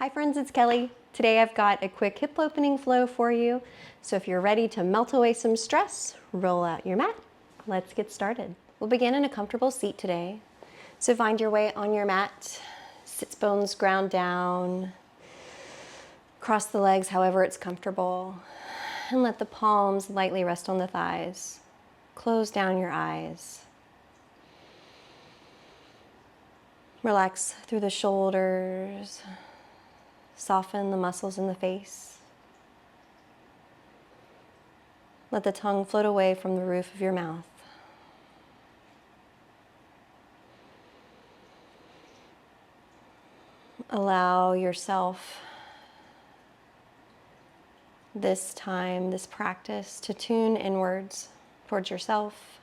Hi friends, it's Kelly. Today I've got a quick hip opening flow for you. So if you're ready to melt away some stress, roll out your mat. Let's get started. We'll begin in a comfortable seat today. So find your way on your mat, sits bones ground down, cross the legs however it's comfortable, and let the palms lightly rest on the thighs. Close down your eyes. Relax through the shoulders. Soften the muscles in the face. Let the tongue float away from the roof of your mouth. Allow yourself this time, this practice, to tune inwards towards yourself,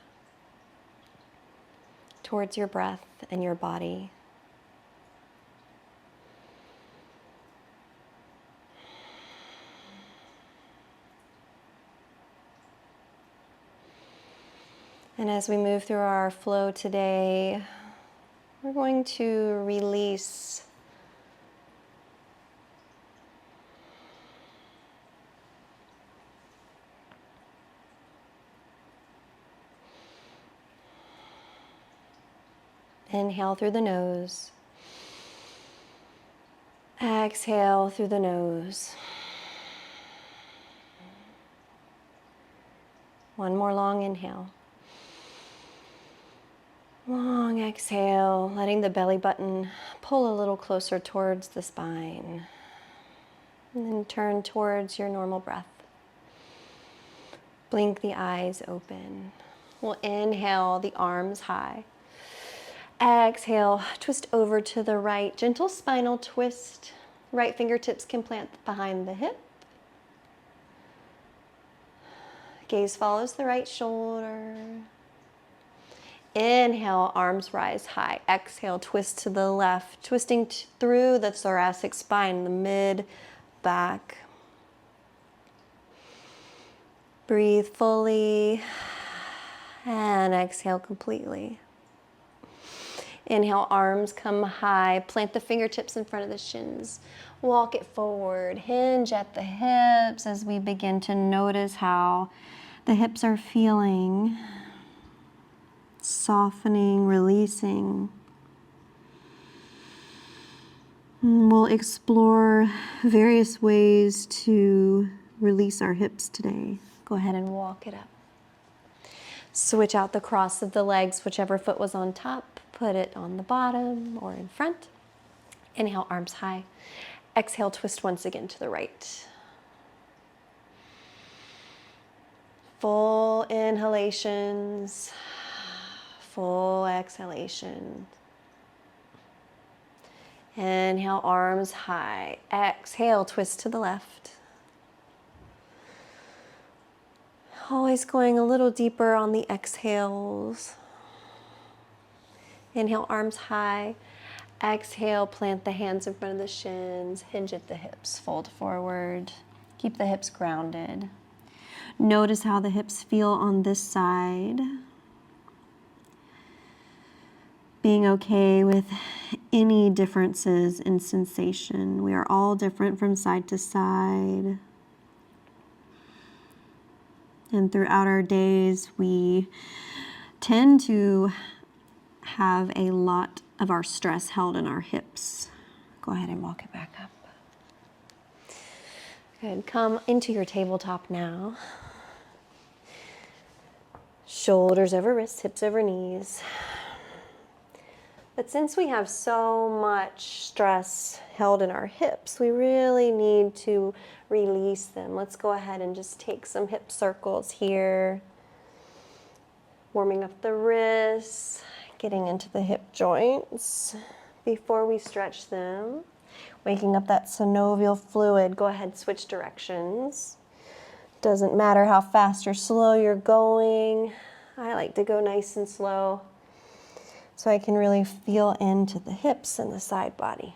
towards your breath and your body. And as we move through our flow today, we're going to release Inhale through the nose. Exhale through the nose. One more long inhale. Long exhale, letting the belly button pull a little closer towards the spine. And then turn towards your normal breath. Blink the eyes open. We'll inhale the arms high. Exhale, twist over to the right, gentle spinal twist. Right fingertips can plant behind the hip. Gaze follows the right shoulder. Inhale, arms rise high. Exhale, twist to the left, twisting through the thoracic spine, the mid back. Breathe fully and exhale completely. Inhale, arms come high. Plant the fingertips in front of the shins. Walk it forward. Hinge at the hips as we begin to notice how the hips are feeling. Softening, releasing. And we'll explore various ways to release our hips today. Go ahead and walk it up. Switch out the cross of the legs, whichever foot was on top. Put it on the bottom or in front. Inhale, arms high. Exhale, twist once again to the right. Full inhalations. Full exhalation. Inhale, arms high. Exhale, twist to the left. Always going a little deeper on the exhales. Inhale, arms high. Exhale, plant the hands in front of the shins. Hinge at the hips, fold forward. Keep the hips grounded. Notice how the hips feel on this side. Being okay with any differences in sensation. We are all different from side to side. And throughout our days, we tend to have a lot of our stress held in our hips. Go ahead and walk it back up. Good. Come into your tabletop now. Shoulders over wrists, hips over knees. But since we have so much stress held in our hips, we really need to release them. Let's go ahead and just take some hip circles here. Warming up the wrists, getting into the hip joints before we stretch them. Waking up that synovial fluid. Go ahead, switch directions. Doesn't matter how fast or slow you're going. I like to go nice and slow, so I can really feel into the hips and the side body.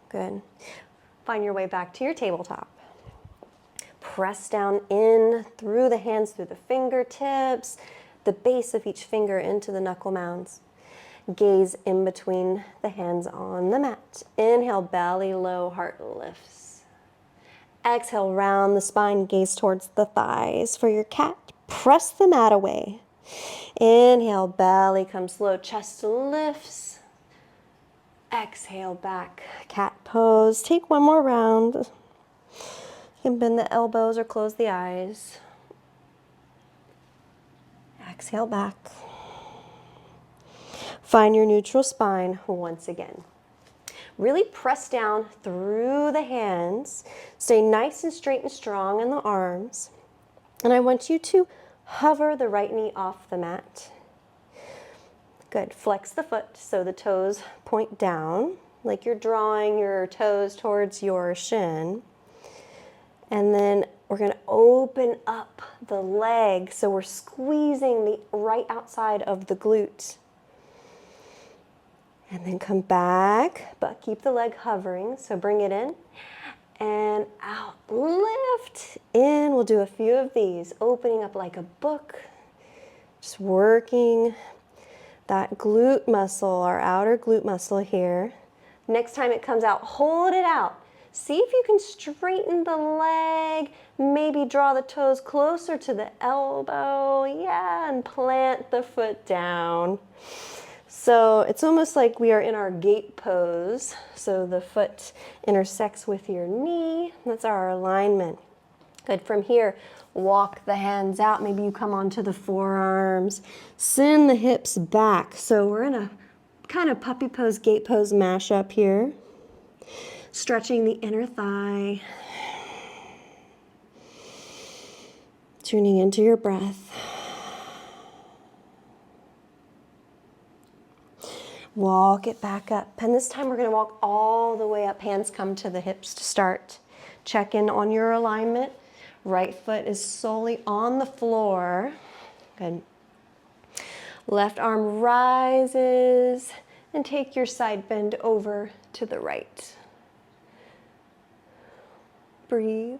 Good. Find your way back to your tabletop. Press down in through the hands, through the fingertips, the base of each finger into the knuckle mounds. Gaze in between the hands on the mat. Inhale, belly low, heart lifts. Exhale, round the spine, gaze towards the thighs. For your cat, press the mat away. Inhale, belly comes low, chest lifts. Exhale, back, cat pose. Take one more round. You can bend the elbows or close the eyes. Exhale, back. Find your neutral spine once again. Really press down through the hands. Stay nice and straight and strong in the arms. And I want you to hover the right knee off the mat. Good. Flex the foot so the toes point down, like you're drawing your toes towards your shin. And then we're going to open up the leg so we're squeezing the right outside of the glute. And then come back, but keep the leg hovering. So bring it in and out. Lift in. We'll do a few of these, opening up like a book. Just working that glute muscle, our outer glute muscle here. Next time it comes out, hold it out. See if you can straighten the leg. Maybe draw the toes closer to the elbow. Yeah, and plant the foot down. So it's almost like we are in our gate pose. So the foot intersects with your knee. That's our alignment. Good. From here, walk the hands out. Maybe you come onto the forearms. Send the hips back. So we're in a kind of puppy pose, gate pose mashup here. Stretching the inner thigh. Tuning into your breath. Walk it back up. And this time we're going to walk all the way up. Hands come to the hips to start. Check in on your alignment. Right foot is solely on the floor. Good. Left arm rises and take your side bend over to the right. Breathe.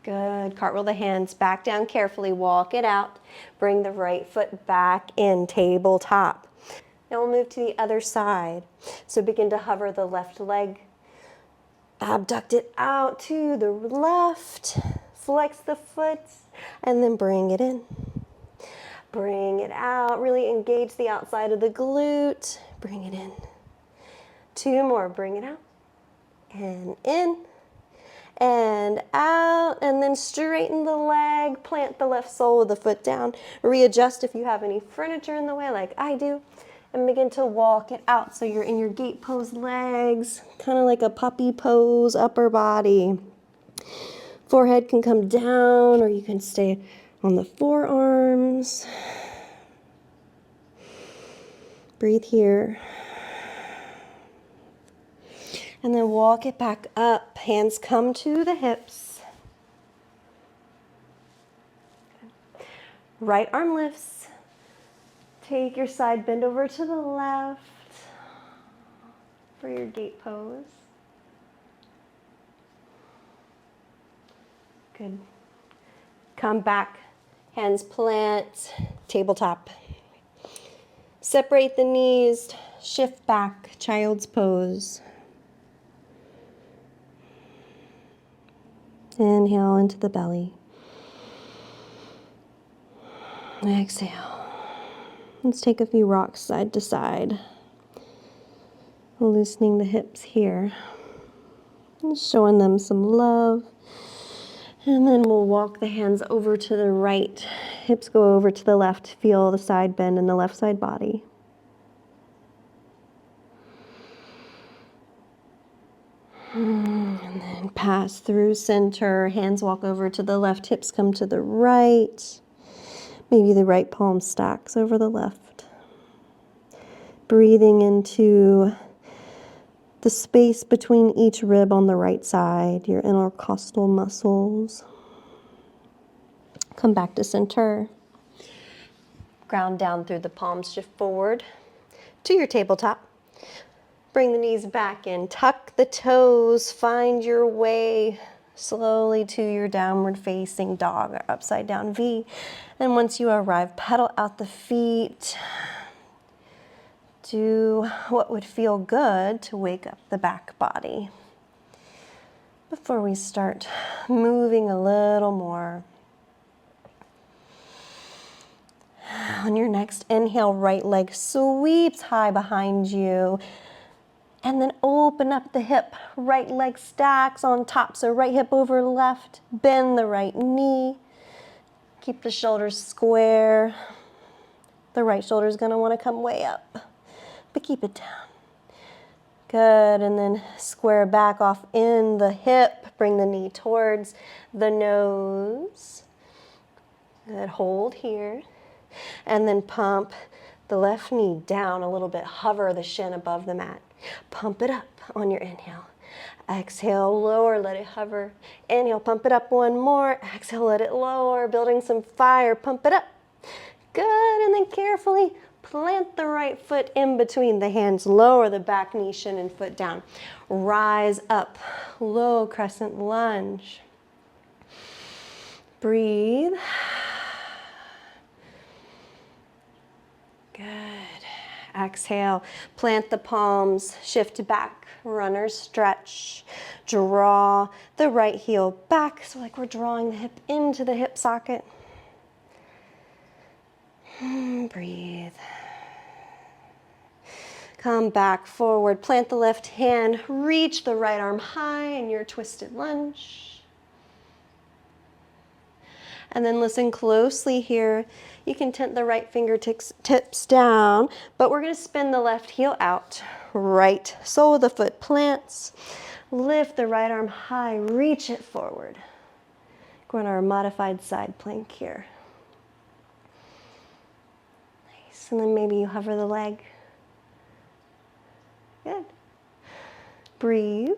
Good. Cartwheel the hands back down carefully. Walk it out. Bring the right foot back in, tabletop. Now we'll move to the other side. So begin to hover the left leg. Abduct it out to the left. Flex the foot and then bring it in. Bring it out. Really engage the outside of the glute. Bring it in. Two more. Bring it out. And in. And out, and then straighten the leg, plant the left sole of the foot down, readjust if you have any furniture in the way like I do, and begin to walk it out so you're in your gate pose legs, kind of like a puppy pose, upper body. Forehead can come down or you can stay on the forearms. Breathe here. And then walk it back up. Hands come to the hips. Right arm lifts. Take your side bend over to the left for your gate pose. Good. Come back. Hands plant. Tabletop. Separate the knees. Shift back. Child's pose. Inhale into the belly. Exhale. Let's take a few rocks side to side. Loosening the hips here. And showing them some love. And then we'll walk the hands over to the right. Hips go over to the left. Feel the side bend in the left side body. And then pass through center, hands walk over to the left, hips come to the right. Maybe the right palm stacks over the left. Breathing into the space between each rib on the right side, your intercostal muscles. Come back to center. Ground down through the palms, shift forward to your tabletop. Bring the knees back in, tuck the toes, find your way slowly to your downward facing dog or upside down V. And once you arrive, pedal out the feet. Do what would feel good to wake up the back body. Before we start moving a little more. On your next inhale, right leg sweeps high behind you. And then open up the hip. Right leg stacks on top. So right hip over left. Bend the right knee. Keep the shoulders square. The right shoulder is going to want to come way up. But keep it down. Good. And then square back off in the hip. Bring the knee towards the nose. Good. Hold here. And then pump the left knee down a little bit. Hover the shin above the mat. Pump it up on your inhale. Exhale, lower, let it hover. Inhale, pump it up one more. Exhale, let it lower. Building some fire, pump it up. Good, and then carefully plant the right foot in between the hands. Lower the back knee, shin, and foot down. Rise up, low crescent lunge. Breathe. Good. Exhale, plant the palms, shift back, runner stretch. Draw the right heel back, so like we're drawing the hip into the hip socket. Breathe. Come back forward, plant the left hand, reach the right arm high in your twisted lunge. And then listen closely here. You can tent the right fingertips down, but we're going to spin the left heel out. Right sole of the foot plants. Lift the right arm high, reach it forward. Go on our modified side plank here. Nice, and then maybe you hover the leg. Good. Breathe.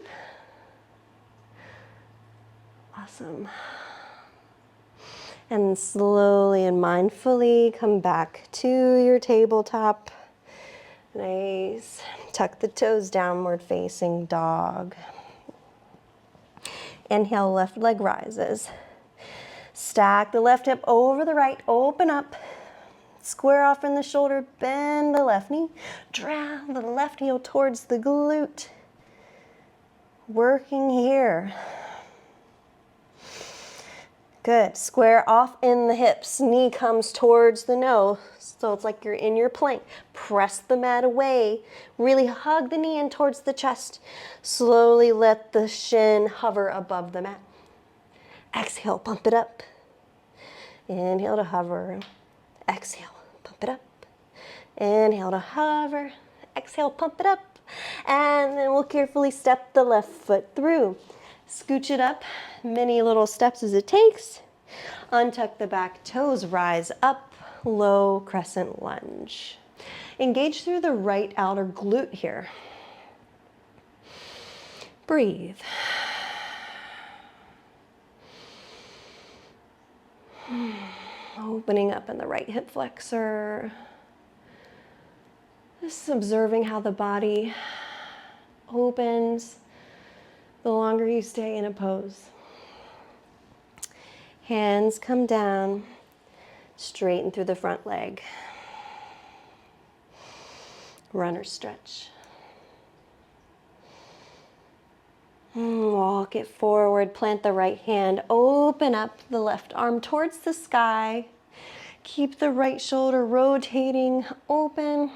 Awesome. And slowly and mindfully come back to your tabletop. Nice. Tuck the toes, downward facing dog. Inhale, left leg rises. Stack the left hip over the right, open up. Square off in the shoulder, bend the left knee. Draw the left heel towards the glute. Working here. Good. Square off in the hips. Knee comes towards the nose. So it's like you're in your plank. Press the mat away. Really hug the knee in towards the chest. Slowly let the shin hover above the mat. Exhale, pump it up. Inhale to hover. Exhale, pump it up. Inhale to hover. Exhale, pump it up. And then we'll carefully step the left foot through. Scooch it up, many little steps as it takes. Untuck the back toes, rise up, low crescent lunge. Engage through the right outer glute here. Breathe. Opening up in the right hip flexor. Just observing how the body opens the longer you stay in a pose. Hands come down, straighten through the front leg. Runner stretch. Walk it forward, plant the right hand, open up the left arm towards the sky. Keep the right shoulder rotating, open.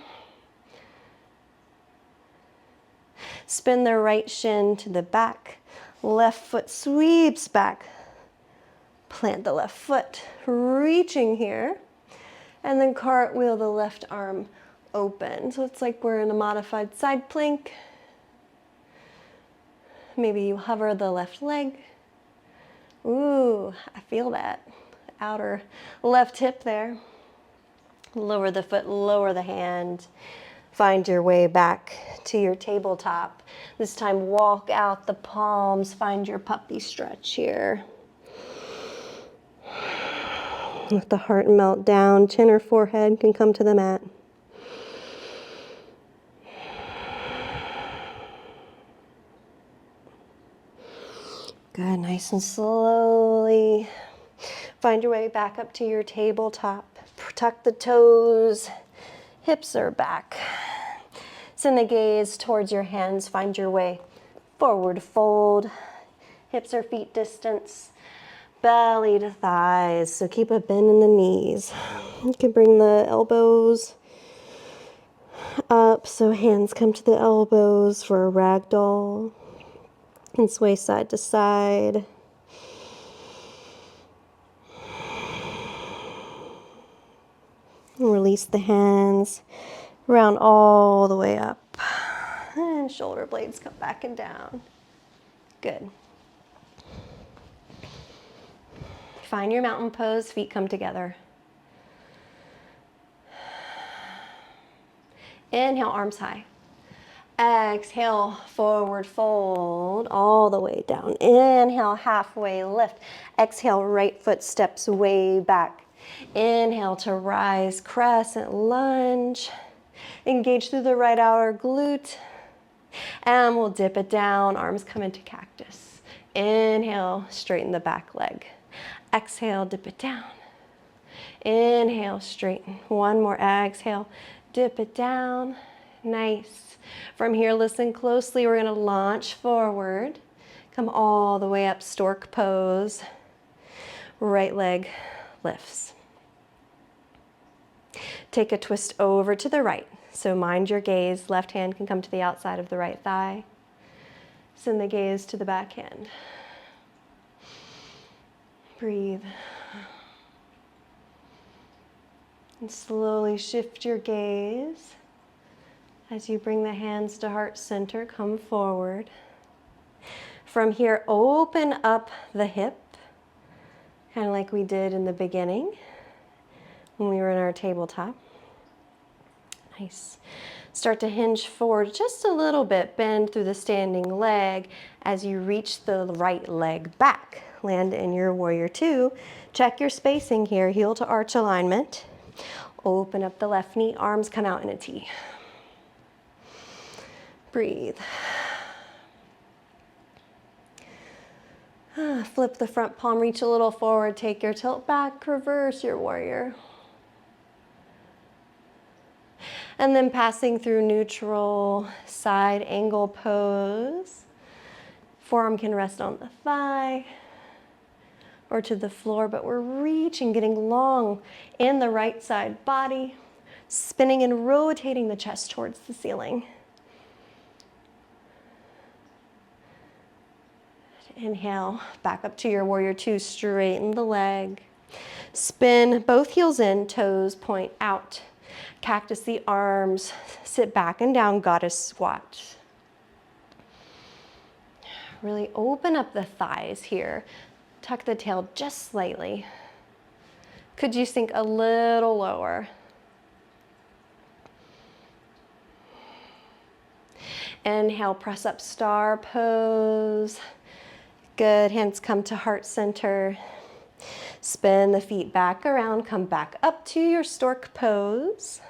Spin the right shin to the back. Left foot sweeps back. Plant the left foot, reaching here. And then cartwheel the left arm open. So it's like we're in a modified side plank. Maybe you hover the left leg. Ooh, I feel that. Outer left hip there. Lower the foot, lower the hand. Find your way back to your tabletop. This time walk out the palms. Find your puppy stretch here. Let the heart melt down. Chin or forehead can come to the mat. Good, nice and slowly. Find your way back up to your tabletop. Tuck the toes, hips are back. Send the gaze towards your hands. Find your way forward fold. Hips or feet distance. Belly to thighs, so keep a bend in the knees. You can bring the elbows up, so hands come to the elbows for a ragdoll. And sway side to side. And release the hands, round all the way up. And shoulder blades come back and down. Good. Find your mountain pose, feet come together. Inhale, arms high. Exhale, forward fold all the way down. Inhale, halfway lift. Exhale, right foot steps way back. Inhale to rise, crescent lunge. Engage through the right outer glute. And we'll dip it down, arms come into cactus. Inhale, straighten the back leg. Exhale, dip it down. Inhale, straighten. One more, exhale, dip it down. Nice. From here, listen closely. We're going to launch forward. Come all the way up, stork pose. Right leg lifts. Take a twist over to the right. So mind your gaze. Left hand can come to the outside of the right thigh. Send the gaze to the back hand. Breathe. And slowly shift your gaze. As you bring the hands to heart center, come forward. From here, open up the hip, kind of like we did in the beginning when we were in our tabletop. Nice. Start to hinge forward just a little bit, bend through the standing leg as you reach the right leg back. Land in your warrior two. Check your spacing here, heel to arch alignment. Open up the left knee, arms come out in a T. Breathe. Flip the front palm, reach a little forward, take your tilt back, reverse your warrior. And then passing through neutral side angle pose. Forearm can rest on the thigh or to the floor, but we're reaching, getting long in the right side body, spinning and rotating the chest towards the ceiling. Inhale, back up to your warrior two, straighten the leg. Spin both heels in, toes point out. Cactus the arms, sit back and down, goddess squat. Really open up the thighs here. Tuck the tail just slightly. Could you sink a little lower? Inhale, press up, star pose. Good, hands come to heart center. Spin the feet back around, come back up to your stork pose.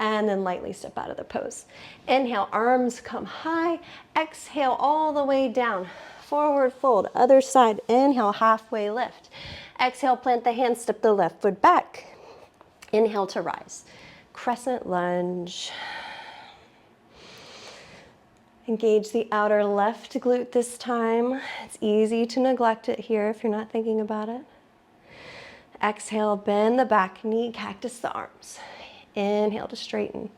And then lightly step out of the pose. Inhale, arms come high. Exhale all the way down. Forward fold, other side. Inhale, halfway lift. Exhale, plant the hands, step the left foot back. Inhale to rise. Crescent lunge. Engage the outer left glute this time. It's easy to neglect it here if you're not thinking about it. Exhale, bend the back knee, cactus the arms. Inhale to straighten.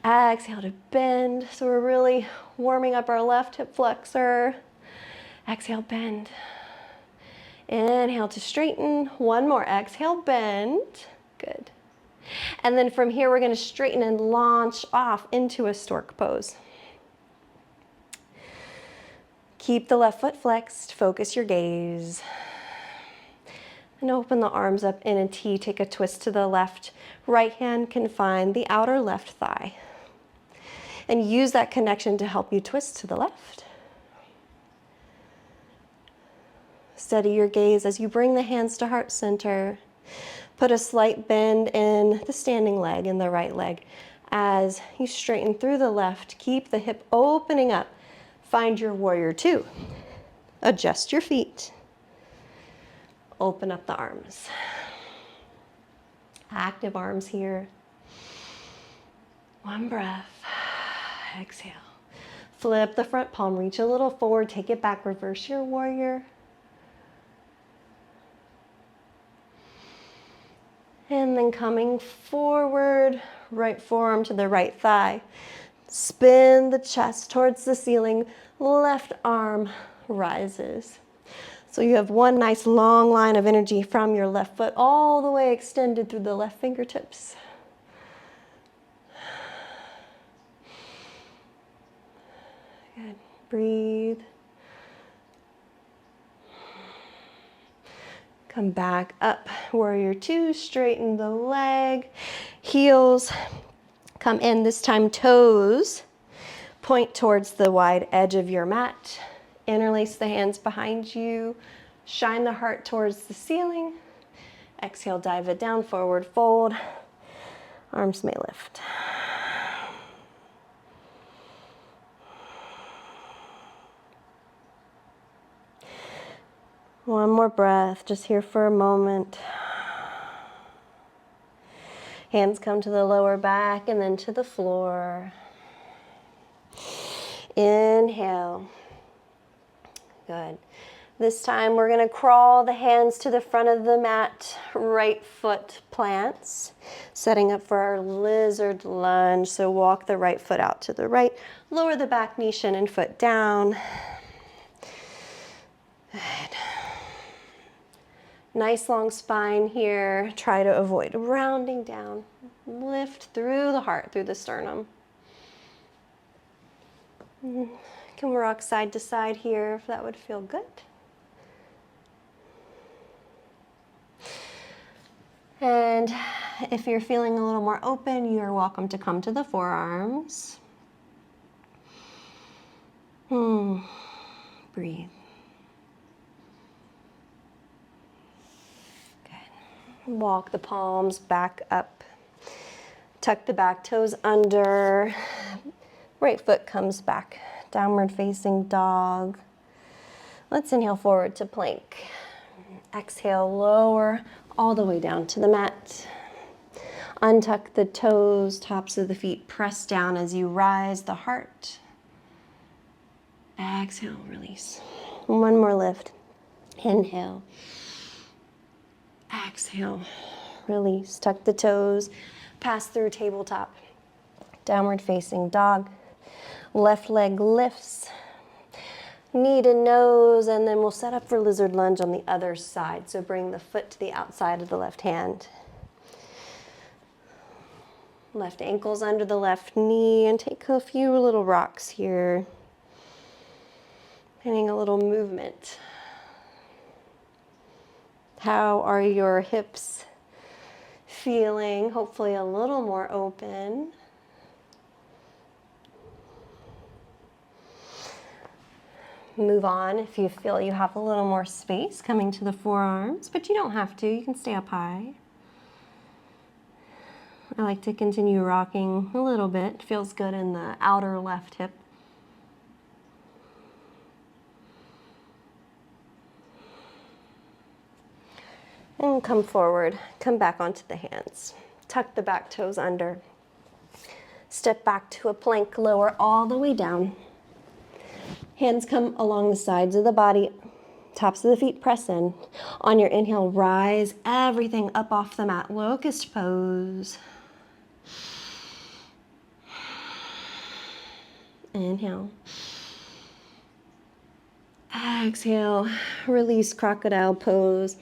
Exhale to bend. So we're really warming up our left hip flexor. Exhale, bend. Inhale to straighten. One more. Exhale, bend. Good. And then from here, we're going to straighten and launch off into a stork pose. Keep the left foot flexed, focus your gaze. And open the arms up in a T, take a twist to the left. Right hand can find the outer left thigh. And use that connection to help you twist to the left. Steady your gaze as you bring the hands to heart center. Put a slight bend in the standing leg, in the right leg. As you straighten through the left, keep the hip opening up. Find your warrior two. Adjust your feet. Open up the arms. Active arms here. One breath. Exhale. Flip the front palm, reach a little forward, take it back, reverse your warrior. And then coming forward, right forearm to the right thigh. Spin the chest towards the ceiling, left arm rises. So you have one nice long line of energy from your left foot all the way extended through the left fingertips. Good. Breathe. Come back up, warrior two, straighten the leg, heels come in, this time toes point towards the wide edge of your mat. Interlace the hands behind you, shine the heart towards the ceiling. Exhale, dive it down, forward fold, arms may lift. One more breath, just here for a moment. Hands come to the lower back and then to the floor. Inhale. Good. This time we're going to crawl the hands to the front of the mat, right foot plants, setting up for our lizard lunge. So walk the right foot out to the right, lower the back knee, shin and foot down. Good. Nice long spine here. Try to avoid rounding down. Lift through the heart, through the sternum. Can we rock side to side here if that would feel good? And if you're feeling a little more open, you're welcome to come to the forearms. Breathe. Walk the palms back up. Tuck the back toes under. Right foot comes back. Downward facing dog. Let's inhale forward to plank. Exhale, lower all the way down to the mat. Untuck the toes, tops of the feet press down as you rise the heart. Exhale, release. One more lift. Inhale. Exhale, release, tuck the toes, pass through tabletop, downward facing dog, left leg lifts, knee to nose, and then we'll set up for lizard lunge on the other side. So bring the foot to the outside of the left hand. Left ankle's under the left knee, and take a few little rocks here, getting a little movement. How are your hips feeling? Hopefully a little more open. Move on if you feel you have a little more space coming to the forearms, but you don't have to. You can stay up high. I like to continue rocking a little bit. Feels good in the outer left hip. And come forward, come back onto the hands. Tuck the back toes under. Step back to a plank, lower all the way down. Hands come along the sides of the body, tops of the feet press in. On your inhale, rise everything up off the mat, locust pose. Inhale. Exhale, release crocodile pose.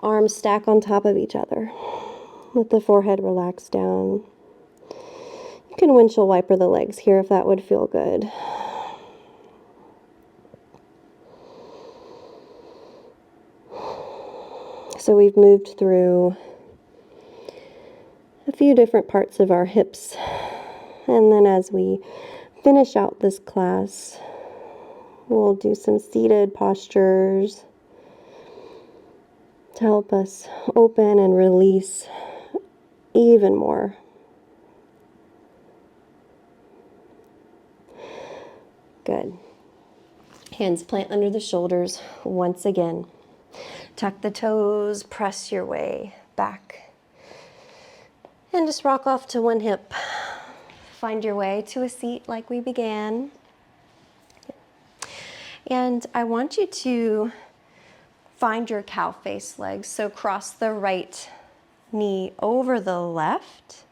Arms stack on top of each other. Let the forehead relax down. You can windshield wiper the legs here if that would feel good. So we've moved through a few different parts of our hips. And then as we finish out this class, we'll do some seated postures to help us open and release even more. Good. Hands plant under the shoulders once again. Tuck the toes, press your way back. And just rock off to one hip. Find your way to a seat like we began. And I want you to find your cow face legs. So cross the right knee over the left.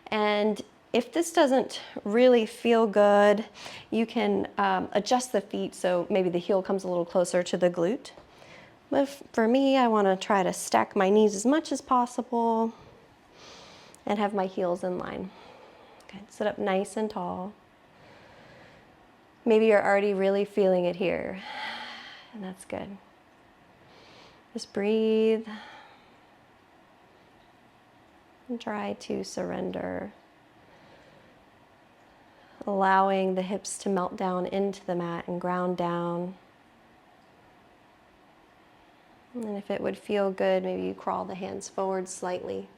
And if this doesn't really feel good, you can adjust the feet so maybe the heel comes a little closer to the glute. But for me, I want to try to stack my knees as much as possible and have my heels in line. Okay, sit up nice and tall. Maybe you're already really feeling it here, and that's good. Just breathe and try to surrender, allowing the hips to melt down into the mat and ground down. And if it would feel good, maybe you crawl the hands forward slightly.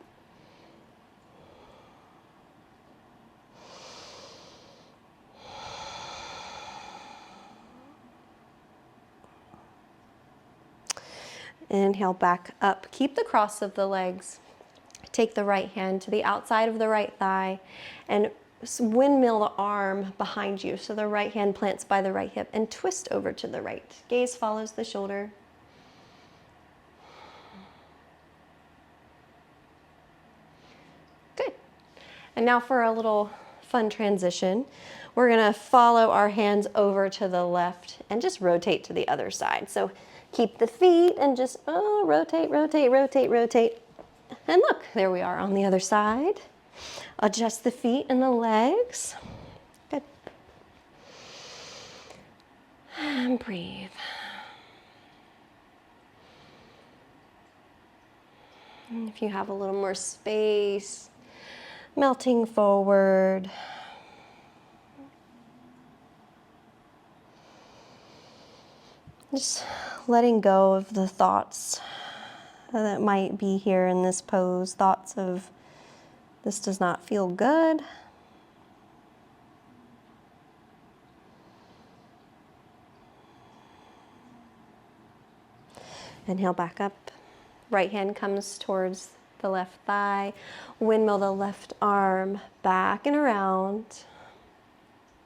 Inhale back up. Keep the cross of the legs. Take the right hand to the outside of the right thigh and windmill the arm behind you. So the right hand plants by the right hip and twist over to the right. Gaze follows the shoulder. Good. And now for a little fun transition. We're going to follow our hands over to the left and just rotate to the other side. So keep the feet and just rotate, rotate, rotate, rotate. And look, there we are on the other side. Adjust the feet and the legs. Good. And breathe. And if you have a little more space, melting forward. Just letting go of the thoughts that might be here in this pose. Thoughts of, this does not feel good. Inhale back up. Right hand comes towards the left thigh. Windmill the left arm back and around.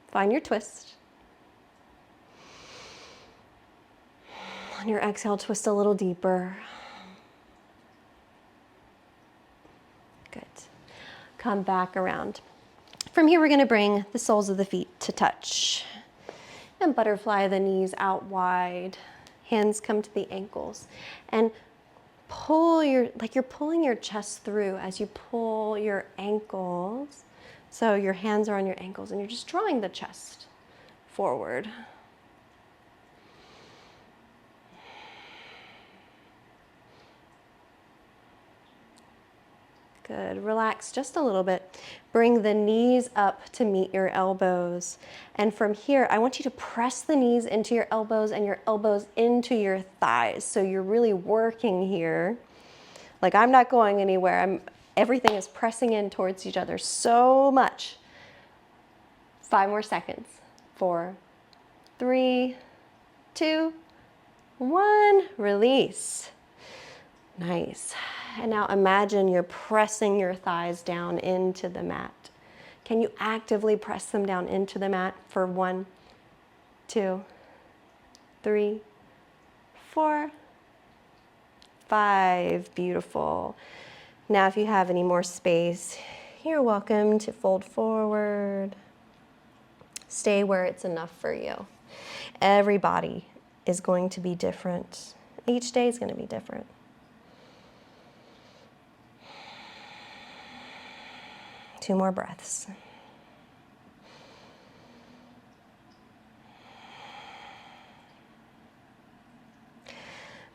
Find your twist. On your exhale, twist a little deeper. Good. Come back around. From here, we're going to bring the soles of the feet to touch. And butterfly the knees out wide. Hands come to the ankles. And pull like you're pulling your chest through as you pull your ankles. So your hands are on your ankles and you're just drawing the chest forward. Good. Relax just a little bit. Bring the knees up to meet your elbows. And from here, I want you to press the knees into your elbows and your elbows into your thighs. So you're really working here. Like I'm not going anywhere. Everything is pressing in towards each other so much. 5 more seconds. 4, 3, 2, 1. Release. Nice. And now imagine you're pressing your thighs down into the mat. Can you actively press them down into the mat for 1, 2, 3, 4, 5. Beautiful. Now if you have any more space, you're welcome to fold forward. Stay where it's enough for you. Every body is going to be different. Each day is going to be different. Two more breaths.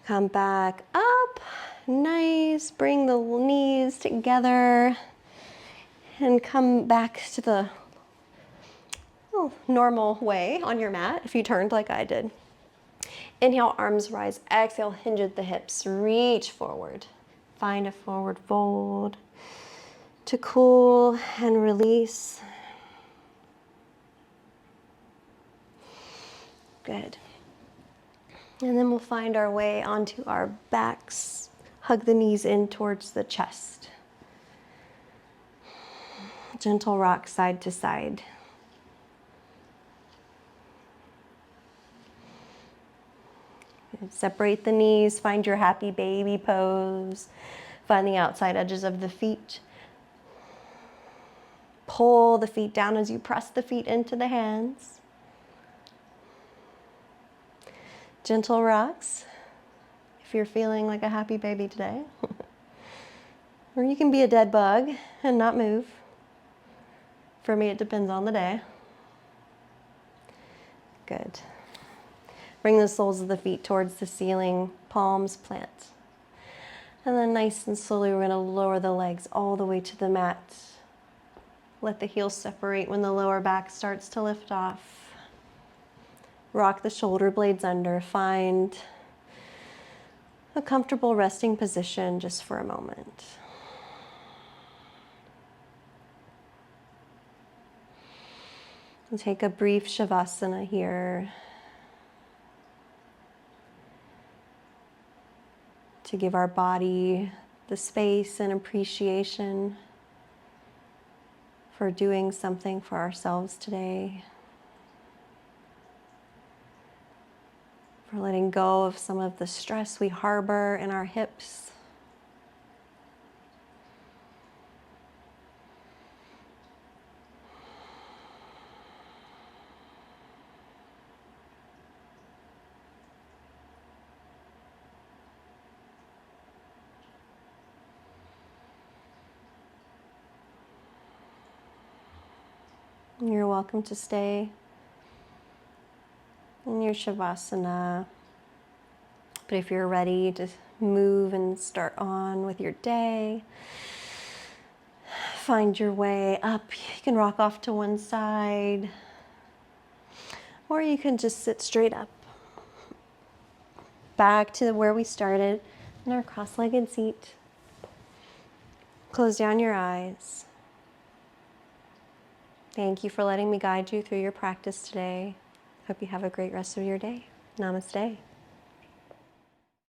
Come back up. Nice. Bring the knees together and come back to the normal way on your mat if you turned like I did. Inhale, arms rise. Exhale, hinge at the hips. Reach forward. Find a forward fold to cool and release. Good. And then we'll find our way onto our backs. Hug the knees in towards the chest. Gentle rock side to side. Separate the knees, find your happy baby pose. Find the outside edges of the feet. Pull the feet down as you press the feet into the hands. Gentle rocks, if you're feeling like a happy baby today. Or you can be a dead bug and not move. For me, it depends on the day. Good. Bring the soles of the feet towards the ceiling, palms plant. And then nice and slowly, we're gonna lower the legs all the way to the mat. Let the heels separate when the lower back starts to lift off. Rock the shoulder blades under. Find a comfortable resting position just for a moment. And take a brief Shavasana here to give our body the space and appreciation for doing something for ourselves today. For letting go of some of the stress we harbor in our hips. You're welcome to stay in your Shavasana. But if you're ready to move and start on with your day, find your way up. You can rock off to one side, or you can just sit straight up. Back to where we started in our cross-legged seat. Close down your eyes. Thank you for letting me guide you through your practice today. Hope you have a great rest of your day. Namaste.